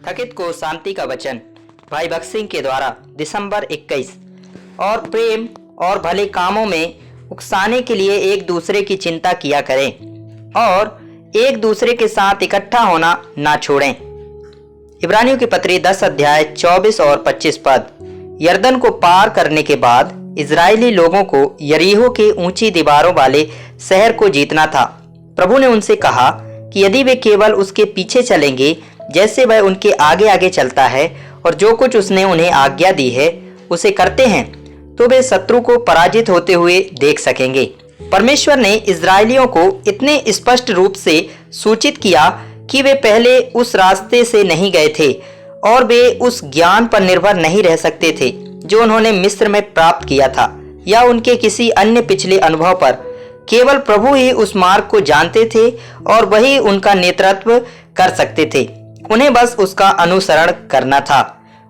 थकित को शांति का वचन, भाई भगत सिंह के द्वारा दिसंबर 21। और प्रेम और भले कामों में उकसाने के लिए एक दूसरे की चिंता किया करें और एक दूसरे के साथ इकट्ठा होना ना छोड़ें। इब्रानियों की पत्री 10 अध्याय 24 और 25 पद। यरदन को पार करने के बाद इजरायली लोगों को यरीहो के ऊंची दीवारों वाले शहर को जीतना था। प्रभु ने उनसे कहा कि यदि वे केवल उसके पीछे चलेंगे जैसे वह उनके आगे आगे चलता है और जो कुछ उसने उन्हें आज्ञा दी है उसे करते हैं, तो वे शत्रु को पराजित होते हुए देख सकेंगे। परमेश्वर ने इजरायलियों को इतने स्पष्ट रूप से सूचित किया कि वे पहले उस रास्ते से नहीं गए थे और वे उस ज्ञान पर निर्भर नहीं रह सकते थे जो उन्होंने मिस्र में प्राप्त किया था, या उनके किसी अन्य पिछले अनुभव पर। केवल प्रभु ही उस मार्ग को जानते थे और वही उनका नेतृत्व कर सकते थे। उन्हें बस उसका अनुसरण करना था।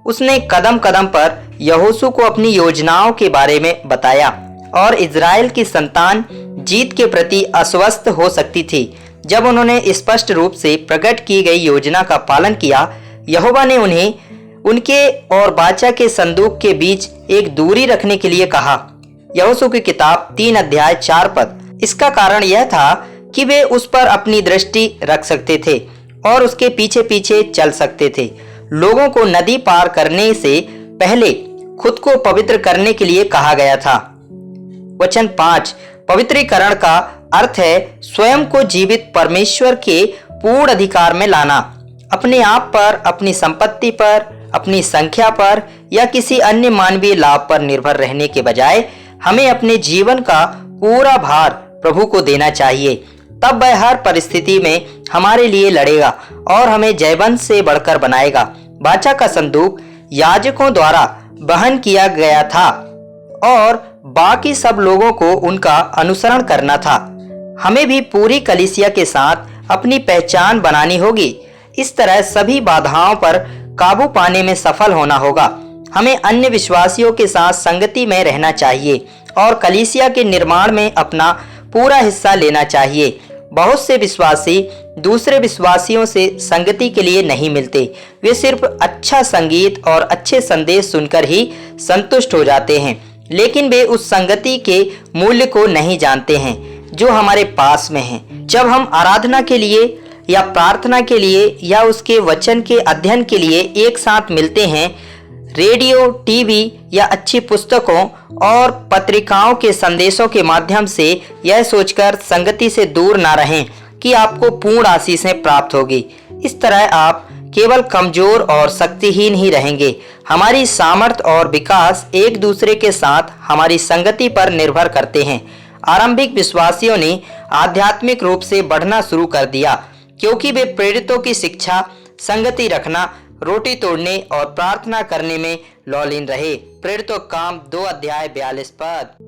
उसने कदम कदम पर यहोशू को अपनी योजनाओं के बारे में बताया और इजराइल की संतान जीत के प्रति अस्वस्थ हो सकती थी। जब उन्होंने स्पष्ट रूप से प्रकट की गई योजना का पालन किया, यहोवा ने उन्हें उनके और बाचा के संदूक के बीच एक दूरी रखने के लिए कहा। यहोशू की किताब 3 अध्याय 4 पद। इसका कारण यह था कि वे उस पर अपनी दृष्टि रख सकते थे और उसके पीछे पीछे चल सकते थे। लोगों को नदी पार करने से पहले खुद को पवित्र करने के लिए कहा गया था। वचन 5। पवित्रीकरण का अर्थ है स्वयं को जीवित परमेश्वर के पूर्ण अधिकार में लाना। अपने आप पर, अपनी संपत्ति पर, अपनी संख्या पर या किसी अन्य मानवीय लाभ पर निर्भर रहने के बजाय हमें अपने जीवन का पूरा भार प्रभु को देना चाहिए। तब वह हर परिस्थिति में हमारे लिए लड़ेगा और हमें जयवंत से बढ़कर बनाएगा। बाचा का संदूक याजकों द्वारा वहन किया गया था और बाकी सब लोगों को उनका अनुसरण करना था। हमें भी पूरी कलीसिया के साथ अपनी पहचान बनानी होगी। इस तरह सभी बाधाओं पर काबू पाने में सफल होना होगा। हमें अन्य विश्वासियों के साथ संगति में रहना चाहिए और कलीसिया के निर्माण में अपना पूरा हिस्सा लेना चाहिए। बहुत से विश्वासी दूसरे विश्वासियों से संगति के लिए नहीं मिलते। वे सिर्फ अच्छा संगीत और अच्छे संदेश सुनकर ही संतुष्ट हो जाते हैं, लेकिन वे उस संगति के मूल्य को नहीं जानते हैं जो हमारे पास में है। जब हम आराधना के लिए या प्रार्थना के लिए या उसके वचन के अध्ययन के लिए एक साथ मिलते हैं, रेडियो, टीवी या अच्छी पुस्तकों और पत्रिकाओं के संदेशों के माध्यम से यह सोचकर संगति से दूर ना रहें कि आपको पूर्ण आशीषें प्राप्त होगी। इस तरह आप केवल कमजोर और शक्तिहीन ही रहेंगे। हमारी सामर्थ्य और विकास एक दूसरे के साथ हमारी संगति पर निर्भर करते हैं। आरंभिक विश्वासियों ने आध्यात्मिक रूप से बढ़ना शुरू कर दिया क्योंकि वे प्रेरितों की शिक्षा, संगति रखना, रोटी तोड़ने और प्रार्थना करने में लौलीन रहे। प्रेरितों काम 2 अध्याय 42 पद।